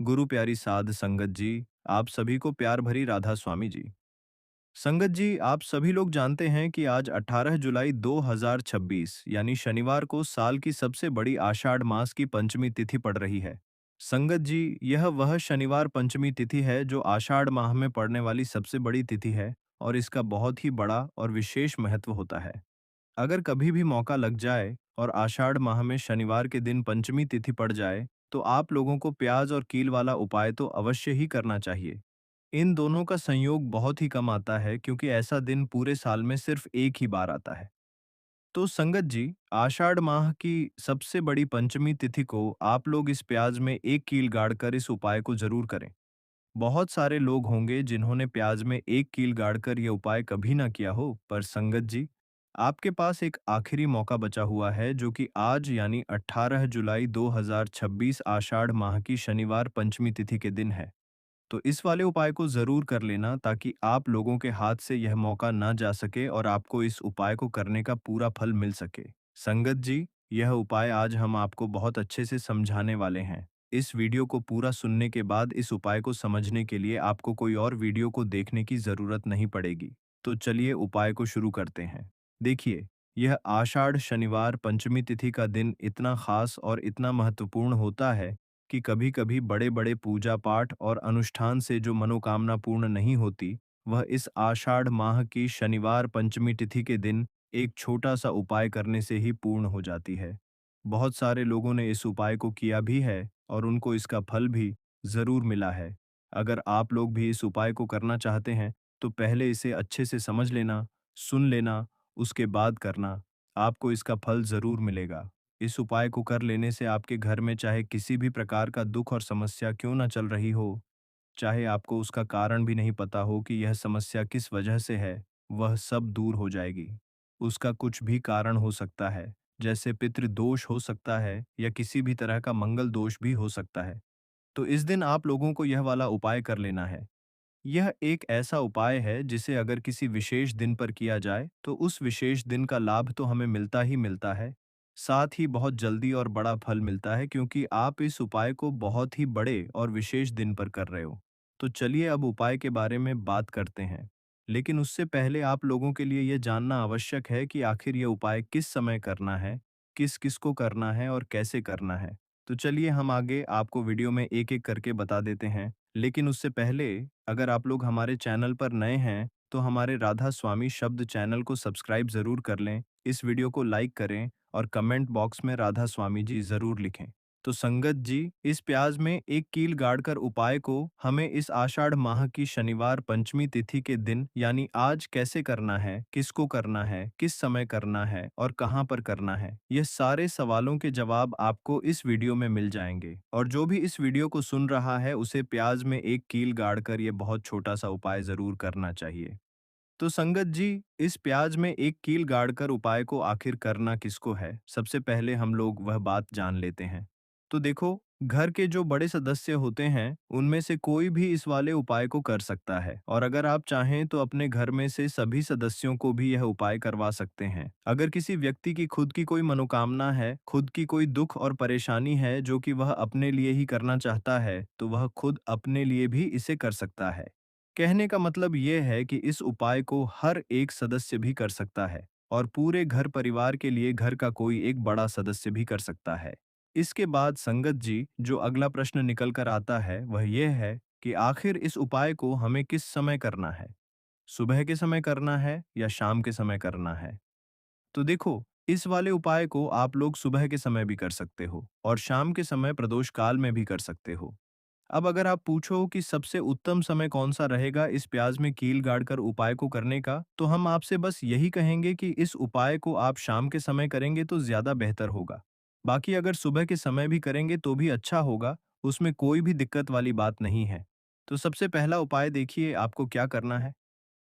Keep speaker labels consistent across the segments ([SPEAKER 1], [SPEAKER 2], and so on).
[SPEAKER 1] गुरु प्यारी साध संगत जी, आप सभी को प्यार भरी राधा स्वामी जी। संगत जी, आप सभी लोग जानते हैं कि आज 18 जुलाई 2026 यानी शनिवार को साल की सबसे बड़ी आषाढ़ मास की पंचमी तिथि पड़ रही है। संगत जी, यह वह शनिवार पंचमी तिथि है जो आषाढ़ माह में पड़ने वाली सबसे बड़ी तिथि है और इसका बहुत ही बड़ा और विशेष महत्व होता है। अगर कभी भी मौका लग जाए और आषाढ़ माह में शनिवार के दिन पंचमी तिथि पड़ जाए, तो आप लोगों को प्याज और कील वाला उपाय तो अवश्य ही करना चाहिए। इन दोनों का संयोग बहुत ही कम आता है क्योंकि ऐसा दिन पूरे साल में सिर्फ एक ही बार आता है। तो संगत जी, आषाढ़ माह की सबसे बड़ी पंचमी तिथि को आप लोग इस प्याज में एक कील गाड़कर इस उपाय को जरूर करें। बहुत सारे लोग होंगे जिन्होंने प्याज में एक कील गाड़कर यह उपाय कभी ना किया हो, पर संगत जी, आपके पास एक आखिरी मौका बचा हुआ है जो कि आज यानी 18 जुलाई 2026 आषाढ़ माह की शनिवार पंचमी तिथि के दिन है। तो इस वाले उपाय को जरूर कर लेना ताकि आप लोगों के हाथ से यह मौका ना जा सके और आपको इस उपाय को करने का पूरा फल मिल सके। संगत जी, यह उपाय आज हम आपको बहुत अच्छे से समझाने वाले हैं। इस वीडियो को पूरा सुनने के बाद इस उपाय को समझने के लिए आपको कोई और वीडियो को देखने की जरूरत नहीं पड़ेगी। तो चलिए उपाय को शुरू करते हैं। देखिए, यह आषाढ़ शनिवार पंचमी तिथि का दिन इतना खास और इतना महत्वपूर्ण होता है कि कभी-कभी बड़े-बड़े पूजा पाठ और अनुष्ठान से जो मनोकामना पूर्ण नहीं होती, वह इस आषाढ़ माह की शनिवार पंचमी तिथि के दिन एक छोटा-सा उपाय करने से ही पूर्ण हो जाती है। बहुत सारे लोगों ने इस उपाय को किया भी है और उनको इसका फल भी ज़रूर मिला है। अगर आप लोग भी इस उपाय को करना चाहते हैं, तो पहले इसे अच्छे से समझ लेना, सुन लेना, उसके बाद करना। आपको इसका फल ज़रूर मिलेगा। इस उपाय को कर लेने से आपके घर में चाहे किसी भी प्रकार का दुख और समस्या क्यों ना चल रही हो, चाहे आपको उसका कारण भी नहीं पता हो कि यह समस्या किस वजह से है, वह सब दूर हो जाएगी। उसका कुछ भी कारण हो सकता है, जैसे पितृदोष हो सकता है या किसी भी तरह का मंगल दोष भी हो सकता है। तो इस दिन आप लोगों को यह वाला उपाय कर लेना है। यह एक ऐसा उपाय है जिसे अगर किसी विशेष दिन पर किया जाए तो उस विशेष दिन का लाभ तो हमें मिलता ही मिलता है, साथ ही बहुत जल्दी और बड़ा फल मिलता है क्योंकि आप इस उपाय को बहुत ही बड़े और विशेष दिन पर कर रहे हो। तो चलिए अब उपाय के बारे में बात करते हैं। लेकिन उससे पहले आप लोगों के लिए यह जानना आवश्यक है कि आखिर यह उपाय किस समय करना है, किस किस को करना है और कैसे करना है। तो चलिए हम आगे आपको वीडियो में एक-एक करके बता देते हैं। लेकिन उससे पहले, अगर आप लोग हमारे चैनल पर नए हैं, तो हमारे राधा स्वामी शब्द चैनल को सब्सक्राइब ज़रूर कर लें, इस वीडियो को लाइक करें और कमेंट बॉक्स में राधा स्वामी जी ज़रूर लिखें। तो संगत जी, इस प्याज में एक कील गाड़कर उपाय को हमें इस आषाढ़ माह की शनिवार पंचमी तिथि के दिन यानी आज कैसे करना है, किसको करना है, किस समय करना है और कहाँ पर करना है, ये सारे सवालों के जवाब आपको इस वीडियो में मिल जाएंगे। और जो भी इस वीडियो को सुन रहा है उसे प्याज में एक कील गाड़कर ये बहुत छोटा सा उपाय जरूर करना चाहिए। तो संगत जी, इस प्याज में एक कील गाड़कर उपाय को आखिर करना किसको है, सबसे पहले हम लोग वह बात जान लेते हैं। तो देखो, घर के जो बड़े सदस्य होते हैं उनमें से कोई भी इस वाले उपाय को कर सकता है और अगर आप चाहें तो अपने घर में से सभी सदस्यों को भी यह उपाय करवा सकते हैं। अगर किसी व्यक्ति की खुद की कोई मनोकामना है, खुद की कोई दुख और परेशानी है जो कि वह अपने लिए ही करना चाहता है, तो वह खुद अपने लिए भी इसे कर सकता है। कहने का मतलब ये है कि इस उपाय को हर एक सदस्य भी कर सकता है और पूरे घर परिवार के लिए घर का कोई एक बड़ा सदस्य भी कर सकता है। इसके बाद संगत जी, जो अगला प्रश्न निकल कर आता है वह यह है कि आखिर इस उपाय को हमें किस समय करना है, सुबह के समय करना है या शाम के समय करना है। तो देखो, इस वाले उपाय को आप लोग सुबह के समय भी कर सकते हो और शाम के समय प्रदोष काल में भी कर सकते हो। अब अगर आप पूछो कि सबसे उत्तम समय कौन-सा रहेगा इस प्याज में कील गाड़कर उपाय को करने का, तो हम आपसे बस यही कहेंगे कि इस उपाय को आप शाम के समय करेंगे तो ज़्यादा बेहतर होगा। बाकी अगर सुबह के समय भी करेंगे तो भी अच्छा होगा, उसमें कोई भी दिक्कत वाली बात नहीं है। तो सबसे पहला उपाय देखिए आपको क्या करना है।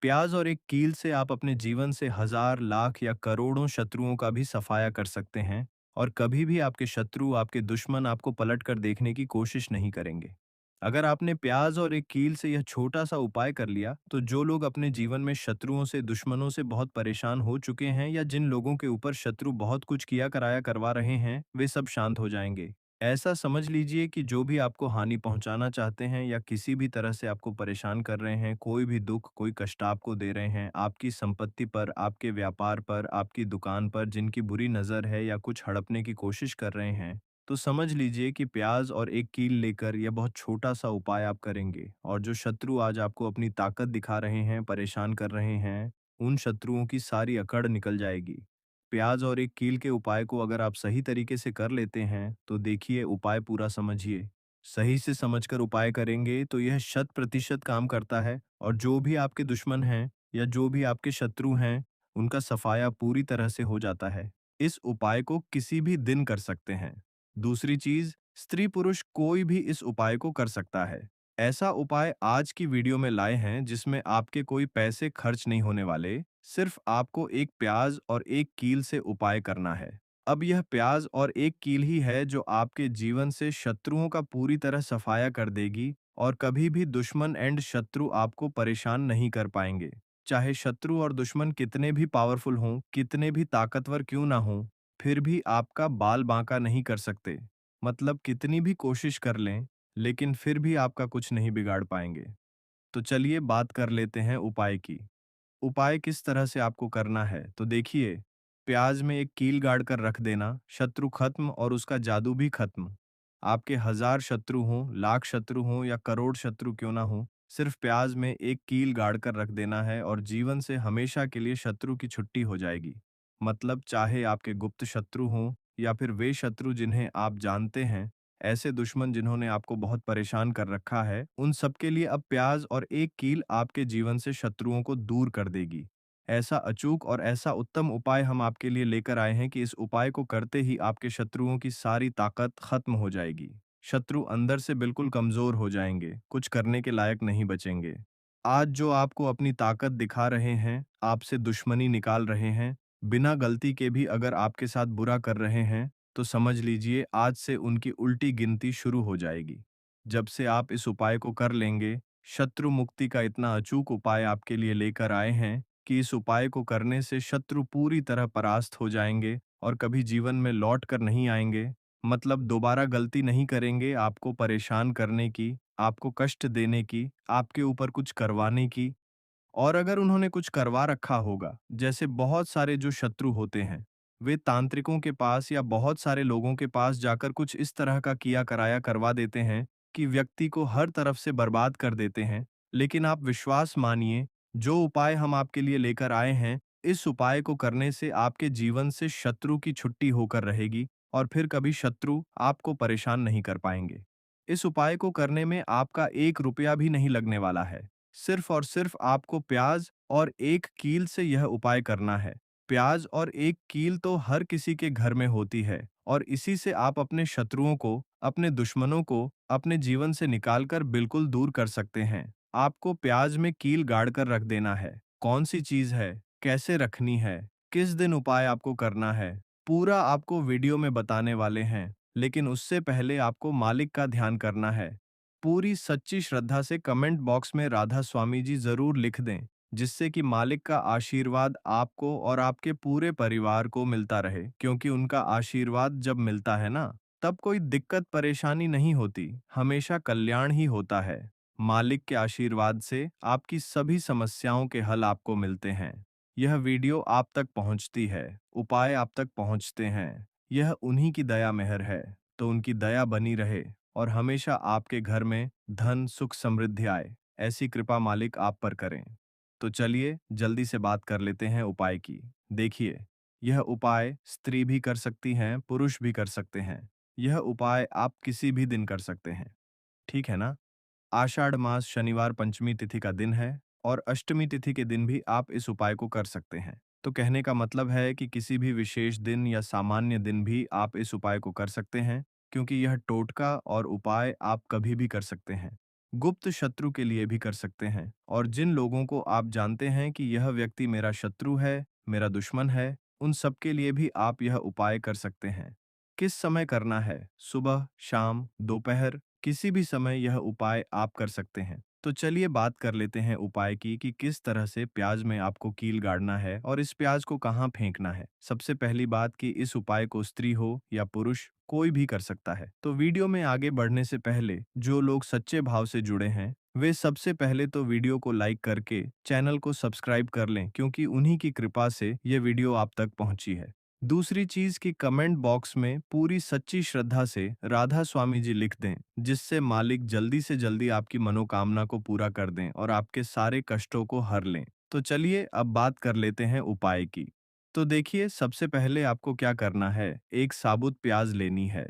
[SPEAKER 1] प्याज और एक कील से आप अपने जीवन से हज़ार, लाख या करोड़ों शत्रुओं का भी सफाया कर सकते हैं और कभी भी आपके शत्रु, आपके दुश्मन आपको पलट कर देखने की कोशिश नहीं करेंगे। अगर आपने प्याज और एक कील से यह छोटा सा उपाय कर लिया, तो जो लोग अपने जीवन में शत्रुओं से, दुश्मनों से बहुत परेशान हो चुके हैं या जिन लोगों के ऊपर शत्रु बहुत कुछ किया कराया करवा रहे हैं, वे सब शांत हो जाएंगे। ऐसा समझ लीजिए कि जो भी आपको हानि पहुंचाना चाहते हैं या किसी भी तरह से आपको परेशान कर रहे हैं, कोई भी दुख, कोई कष्ट आपको दे रहे हैं, आपकी संपत्ति पर, आपके व्यापार पर, आपकी दुकान पर जिनकी बुरी नज़र है या कुछ हड़पने की कोशिश कर रहे हैं, तो समझ लीजिए कि प्याज और एक कील लेकर यह बहुत छोटा-सा उपाय आप करेंगे और जो शत्रु आज आपको अपनी ताकत दिखा रहे हैं, परेशान कर रहे हैं, उन शत्रुओं की सारी अकड़ निकल जाएगी। प्याज और एक कील के उपाय को अगर आप सही तरीके से कर लेते हैं, तो देखिए उपाय पूरा समझिए। सही से समझकर उपाय करेंगे तो यह शत प्रतिशत काम करता है और जो भी आपके दुश्मन हैं या जो भी आपके शत्रु हैं, उनका सफाया पूरी तरह से हो जाता है। इस उपाय को किसी भी दिन कर सकते हैं। दूसरी चीज, स्त्री पुरुष कोई भी इस उपाय को कर सकता है। ऐसा उपाय आज की वीडियो में लाए हैं जिसमें आपके कोई पैसे खर्च नहीं होने वाले, सिर्फ आपको एक प्याज और एक कील से उपाय करना है। अब यह प्याज और एक कील ही है जो आपके जीवन से शत्रुओं का पूरी तरह सफाया कर देगी और कभी भी दुश्मन एंड शत्रु आपको परेशान नहीं कर पाएंगे। चाहे शत्रु और दुश्मन कितने भी पावरफुल हों, कितने भी ताकतवर क्यों ना हों, फिर भी आपका बाल बांका नहीं कर सकते। मतलब कितनी भी कोशिश कर लें, लेकिन फिर भी आपका कुछ नहीं बिगाड़ पाएंगे। तो चलिए बात कर लेते हैं उपाय की। उपाय किस तरह से आपको करना है तो देखिए, प्याज में एक कील गाड़ कर रख देना, शत्रु खत्म और उसका जादू भी खत्म। आपके हजार शत्रु हों, लाख शत्रु हों या करोड़ शत्रु क्यों ना हो, सिर्फ प्याज में एक कील गाड़ कर रख देना है और जीवन से हमेशा के लिए शत्रु की छुट्टी हो जाएगी। मतलब चाहे आपके गुप्त शत्रु हों या फिर वे शत्रु जिन्हें आप जानते हैं, ऐसे दुश्मन जिन्होंने आपको बहुत परेशान कर रखा है, उन सबके लिए अब प्याज और एक कील आपके जीवन से शत्रुओं को दूर कर देगी। ऐसा अचूक और ऐसा उत्तम उपाय हम आपके लिए लेकर आए हैं कि इस उपाय को करते ही आपके शत्रुओं की सारी ताकत खत्म हो जाएगी। शत्रु अंदर से बिल्कुल कमजोर हो जाएंगे, कुछ करने के लायक नहीं बचेंगे। आज जो आपको अपनी ताकत दिखा रहे हैं, आपसे दुश्मनी निकाल रहे हैं, बिना गलती के भी अगर आपके साथ बुरा कर रहे हैं, तो समझ लीजिए आज से उनकी उल्टी गिनती शुरू हो जाएगी। जब से आप इस उपाय को कर लेंगे, शत्रु मुक्ति का इतना अचूक उपाय आपके लिए लेकर आए हैं कि इस उपाय को करने से शत्रु पूरी तरह परास्त हो जाएंगे और कभी जीवन में लौट कर नहीं आएंगे। मतलब दोबारा गलती नहीं करेंगे आपको परेशान करने की, आपको कष्ट देने की, आपके ऊपर कुछ करवाने की। और अगर उन्होंने कुछ करवा रखा होगा, जैसे बहुत सारे जो शत्रु होते हैं, वे तांत्रिकों के पास या बहुत सारे लोगों के पास जाकर कुछ इस तरह का किया कराया करवा देते हैं कि व्यक्ति को हर तरफ से बर्बाद कर देते हैं। लेकिन आप विश्वास मानिए, जो उपाय हम आपके लिए लेकर आए हैं, इस उपाय को करने से आपके जीवन से शत्रु की छुट्टी होकर रहेगी और फिर कभी शत्रु आपको परेशान नहीं कर पाएंगे। इस उपाय को करने में आपका 1 रुपया भी नहीं लगने वाला है। सिर्फ और सिर्फ आपको प्याज और एक कील से यह उपाय करना है। प्याज और एक कील तो हर किसी के घर में होती है और इसी से आप अपने शत्रुओं को, अपने दुश्मनों को अपने जीवन से निकालकर बिल्कुल दूर कर सकते हैं। आपको प्याज में कील गाड़ कर रख देना है। कौन सी चीज है, कैसे रखनी है, किस दिन उपाय आपको करना है, पूरा आपको वीडियो में बताने वाले हैं। लेकिन उससे पहले आपको मालिक का ध्यान करना है। पूरी सच्ची श्रद्धा से कमेंट बॉक्स में राधा स्वामी जी जरूर लिख दें, जिससे कि मालिक का आशीर्वाद आपको और आपके पूरे परिवार को मिलता रहे, क्योंकि उनका आशीर्वाद जब मिलता है ना, तब कोई दिक्कत परेशानी नहीं होती, हमेशा कल्याण ही होता है। मालिक के आशीर्वाद से आपकी सभी समस्याओं के हल आपको मिलते हैं। यह वीडियो आप तक पहुंचती है, उपाय आप तक पहुंचते हैं, यह उन्हीं की दया मेहर है। तो उनकी दया बनी रहे और हमेशा आपके घर में धन सुख समृद्धि आए, ऐसी कृपा मालिक आप पर करें। तो चलिए जल्दी से बात कर लेते हैं उपाय की। देखिए, यह उपाय स्त्री भी कर सकती हैं, पुरुष भी कर सकते हैं। यह उपाय आप किसी भी दिन कर सकते हैं, ठीक है ना? आषाढ़ मास शनिवार पंचमी तिथि का दिन है और अष्टमी तिथि के दिन भी आप इस उपाय को कर सकते हैं। तो कहने का मतलब है कि किसी भी विशेष दिन या सामान्य दिन भी आप इस उपाय को कर सकते हैं, क्योंकि यह टोटका और उपाय आप कभी भी कर सकते हैं। गुप्त शत्रु के लिए भी कर सकते हैं और जिन लोगों को आप जानते हैं कि यह व्यक्ति मेरा शत्रु है, मेरा दुश्मन है, उन सबके लिए भी आप यह उपाय कर सकते हैं। किस समय करना है? सुबह, शाम, दोपहर, किसी भी समय यह उपाय आप कर सकते हैं। तो चलिए बात कर लेते हैं उपाय की कि किस तरह से प्याज में आपको कील गाड़ना है और इस प्याज को कहाँ फेंकना है। सबसे पहली बात कि इस उपाय को स्त्री हो या पुरुष, कोई भी कर सकता है। तो वीडियो में आगे बढ़ने से पहले जो लोग सच्चे भाव से जुड़े हैं, वे सबसे पहले तो वीडियो को लाइक करके चैनल को सब्सक्राइब कर लें, क्योंकि उन्हीं की कृपा से ये वीडियो आप तक पहुंची है। दूसरी चीज कि कमेंट बॉक्स में पूरी सच्ची श्रद्धा से राधा स्वामी जी लिख दें, जिससे मालिक जल्दी से जल्दी आपकी मनोकामना को पूरा कर दें और आपके सारे कष्टों को हर लें। तो चलिए अब बात कर लेते हैं उपाय की। तो देखिए, सबसे पहले आपको क्या करना है, एक साबुत प्याज लेनी है।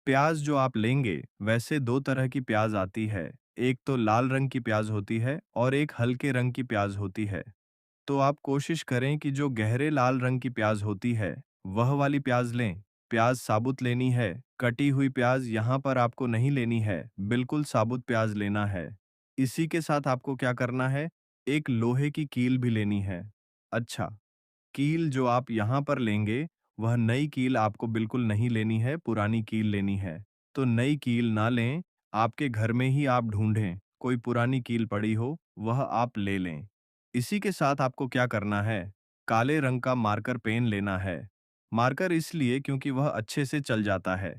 [SPEAKER 1] प्याज जो आप लेंगे, वैसे दो तरह की प्याज आती है। एक तो लाल रंग की प्याज होती है और एक हल्के रंग की प्याज होती है। तो आप कोशिश करें कि जो गहरे लाल रंग की प्याज होती है, वह वाली प्याज लें। प्याज साबुत लेनी है, कटी हुई प्याज यहाँ पर आपको नहीं लेनी है, बिल्कुल साबुत प्याज लेना है। इसी के साथ आपको क्या करना है, एक लोहे की कील भी लेनी है। अच्छा, कील जो आप यहाँ पर लेंगे, वह नई कील आपको बिल्कुल नहीं लेनी है, पुरानी कील लेनी है। तो नई कील ना लें, आपके घर में ही आप ढूंढें, कोई पुरानी कील पड़ी हो, वह आप ले लें। इसी के साथ आपको क्या करना है, काले रंग का मार्कर पेन लेना है। मार्कर इसलिए क्योंकि वह अच्छे से चल जाता है।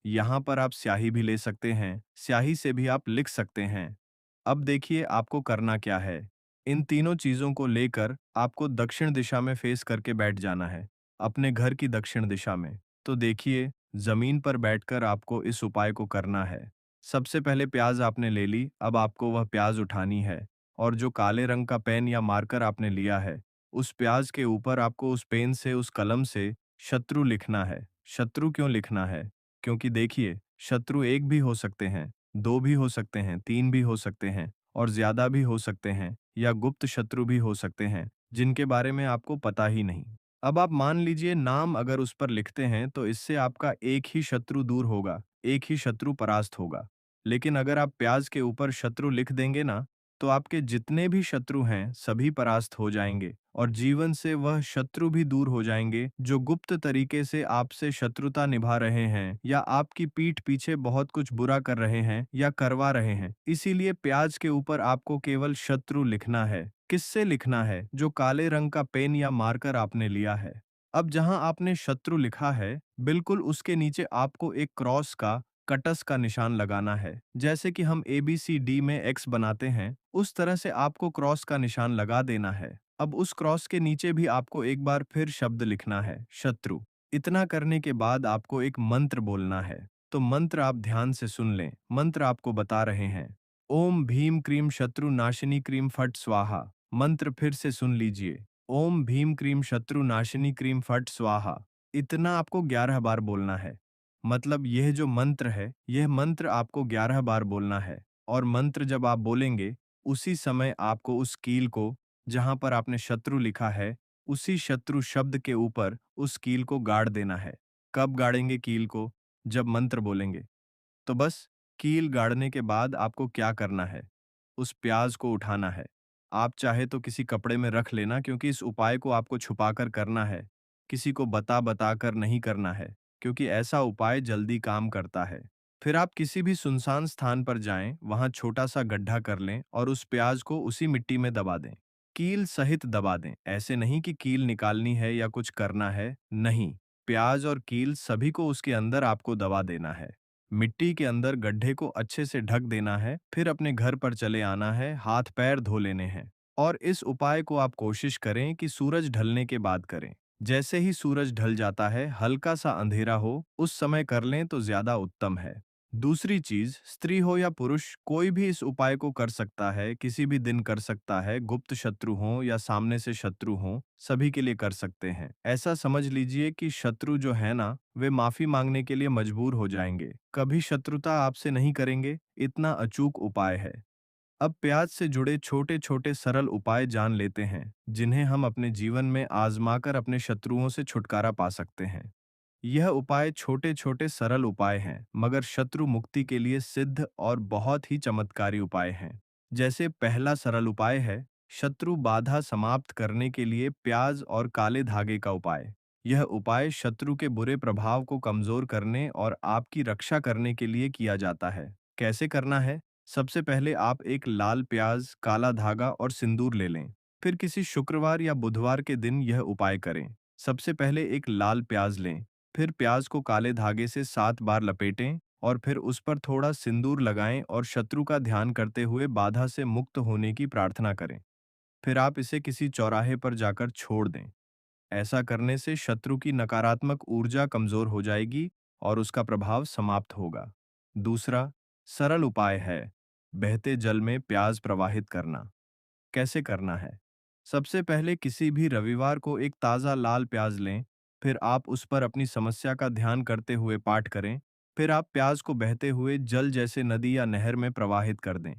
[SPEAKER 1] यहाँ पर आप स्याही भी ले सकते हैं, स्याही से भी आप लिख सकते हैं। अब देखिए आपको करना क्या है। इन तीनों चीजों को लेकर आपको दक्षिण दिशा में फेस करके बैठ जाना है, अपने घर की दक्षिण दिशा में। तो देखिए, जमीन पर बैठकर आपको इस उपाय को करना है। सबसे पहले प्याज आपने ले ली, अब आपको वह प्याज उठानी है और जो काले रंग का पेन या मार्कर आपने लिया है, उस प्याज के ऊपर आपको उस पेन से, उस कलम से शत्रु लिखना है। शत्रु क्यों लिखना है? क्योंकि देखिए, शत्रु एक भी हो सकते हैं, दो भी हो सकते हैं, तीन भी हो सकते हैं और ज्यादा भी हो सकते हैं, या गुप्त शत्रु भी हो सकते हैं, जिनके बारे में आपको पता ही नहीं। अब आप मान लीजिए नाम अगर उस पर लिखते हैं तो इससे आपका एक ही शत्रु दूर होगा, एक ही शत्रु परास्त होगा। लेकिन अगर आप प्याज के ऊपर शत्रु लिख देंगे ना, तो आपके जितने भी शत्रु हैं सभी परास्त हो जाएंगे और जीवन से वह शत्रु भी दूर हो जाएंगे जो गुप्त तरीके से आपसे शत्रुता निभा रहे हैं या आपकी पीठ पीछे बहुत कुछ बुरा कर रहे हैं या करवा रहे हैं। इसीलिए प्याज के ऊपर आपको केवल शत्रु लिखना है। किससे लिखना है? जो काले रंग का पेन या मार्कर आपने लिया है। अब जहां आपने शत्रु लिखा है, बिल्कुल उसके नीचे आपको एक क्रॉस का, कटस का निशान लगाना है। जैसे कि हम ABCD में एक्स बनाते हैं, उस तरह से आपको क्रॉस का निशान लगा देना है। अब उस क्रॉस के नीचे भी आपको एक बार फिर शब्द लिखना है, शत्रु। इतना करने के बाद आपको एक मंत्र बोलना है। तो मंत्र आप ध्यान से सुन लें। मंत्र आपको बता रहे हैं, ओम भीम क्रीम शत्रु नाशिनी क्रीम फट स्वाहा। मंत्र फिर से सुन लीजिए, ओम भीम क्रीम शत्रु नाशिनी क्रीम फट स्वाहा। इतना आपको 11 बार बोलना है। मतलब यह जो मंत्र है, यह मंत्र आपको 11 बार बोलना है। और मंत्र जब आप बोलेंगे, उसी समय आपको उस कील को, जहां पर आपने शत्रु लिखा है, उसी शत्रु शब्द के ऊपर उस कील को गाड़ देना है। कब गाड़ेंगे कील को? जब मंत्र बोलेंगे। तो बस, कील गाड़ने के बाद आपको क्या करना है? उस प्याज को उठाना है। आप चाहे तो किसी कपड़े में रख लेना, क्योंकि इस उपाय को आपको छुपाकर करना है। किसी को बता कर नहीं करना है, क्योंकि ऐसा उपाय जल्दी काम करता है। फिर आप किसी भी सुनसान स्थान पर जाएं, वहां छोटा सा गड्ढा कर लें और उस प्याज को उसी मिट्टी में दबा दें। कील सहित दबा दें, ऐसे नहीं कि कील निकालनी है या कुछ करना है, नहीं। प्याज और कील सभी को उसके अंदर आपको दबा देना है। मिट्टी के अंदर गड्ढे को अच्छे से ढक देना है, फिर अपने घर पर चले आना है, हाथ पैर धो लेने हैं। और इस उपाय को आप कोशिश करें कि सूरज ढलने के बाद करें। जैसे ही सूरज ढल जाता है, हल्का सा अंधेरा हो, उस समय कर लें तो ज्यादा उत्तम है। दूसरी चीज, स्त्री हो या पुरुष, कोई भी इस उपाय को कर सकता है, किसी भी दिन कर सकता है, गुप्त शत्रु हो या सामने से शत्रु हो, सभी के लिए कर सकते हैं। ऐसा समझ लीजिए कि शत्रु जो है ना, वे माफी मांगने के लिए मजबूर हो जाएंगे, कभी शत्रुता आपसे नहीं करेंगे। इतना अचूक उपाय है। अब प्याज से जुड़े छोटे छोटे सरल उपाय जान लेते हैं, जिन्हें हम अपने जीवन में आजमाकर अपने शत्रुओं से छुटकारा पा सकते हैं। यह उपाय छोटे छोटे सरल उपाय हैं, मगर शत्रु मुक्ति के लिए सिद्ध और बहुत ही चमत्कारी उपाय हैं। जैसे पहला सरल उपाय है, शत्रु बाधा समाप्त करने के लिए प्याज और काले धागे का उपाय। यह उपाय शत्रु के बुरे प्रभाव को कमजोर करने और आपकी रक्षा करने के लिए किया जाता है। कैसे करना है? सबसे पहले आप एक लाल प्याज, काला धागा और सिंदूर ले लें। फिर किसी शुक्रवार या बुधवार के दिन यह उपाय करें। सबसे पहले एक लाल प्याज लें, फिर प्याज को काले धागे से 7 बार लपेटें और फिर उस पर थोड़ा सिंदूर लगाएं और शत्रु का ध्यान करते हुए बाधा से मुक्त होने की प्रार्थना करें। फिर आप इसे किसी चौराहे पर जाकर छोड़ दें। ऐसा करने से शत्रु की नकारात्मक ऊर्जा कमजोर हो जाएगी और उसका प्रभाव समाप्त होगा। दूसरा सरल उपाय है बहते जल में प्याज प्रवाहित करना। कैसे करना है? सबसे पहले किसी भी रविवार को एक ताज़ा लाल प्याज लें, फिर आप उस पर अपनी समस्या का ध्यान करते हुए पाठ करें, फिर आप प्याज को बहते हुए जल जैसे नदी या नहर में प्रवाहित कर दें।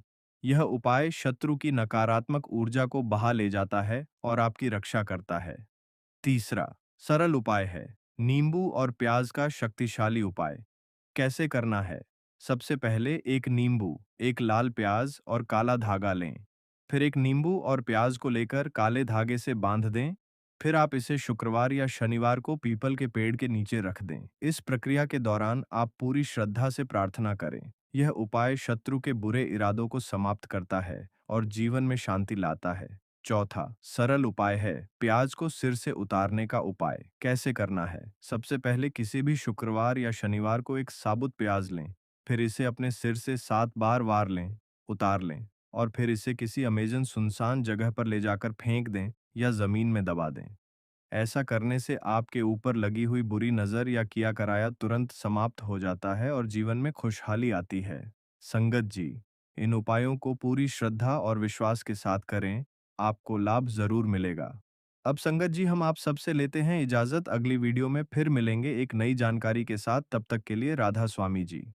[SPEAKER 1] यह उपाय शत्रु की नकारात्मक ऊर्जा को बहा ले जाता है और आपकी रक्षा करता है। तीसरा सरल उपाय है नींबू और प्याज का शक्तिशाली उपाय। कैसे करना है? सबसे पहले एक नींबू, एक लाल प्याज और काला धागा लें। फिर एक नींबू और प्याज को लेकर काले धागे से बांध दें। फिर आप इसे शुक्रवार या शनिवार को पीपल के पेड़ के नीचे रख दें। इस प्रक्रिया के दौरान आप पूरी श्रद्धा से प्रार्थना करें। यह उपाय शत्रु के बुरे इरादों को समाप्त करता है और जीवन में शांति लाता है। चौथा सरल उपाय है प्याज को सिर से उतारने का उपाय। कैसे करना है? सबसे पहले किसी भी शुक्रवार या शनिवार को एक साबुत प्याज लें, फिर इसे अपने सिर से 7 बार वार लें, उतार लें और फिर इसे किसी अमेजन सुनसान जगह पर ले जाकर फेंक दें या जमीन में दबा दें। ऐसा करने से आपके ऊपर लगी हुई बुरी नज़र या किया कराया तुरंत समाप्त हो जाता है और जीवन में खुशहाली आती है। संगत जी, इन उपायों को पूरी श्रद्धा और विश्वास के साथ करें, आपको लाभ जरूर मिलेगा। अब संगत जी, हम आप सबसे लेते हैं इजाजत। अगली वीडियो में फिर मिलेंगे एक नई जानकारी के साथ। तब तक के लिए राधा स्वामी जी।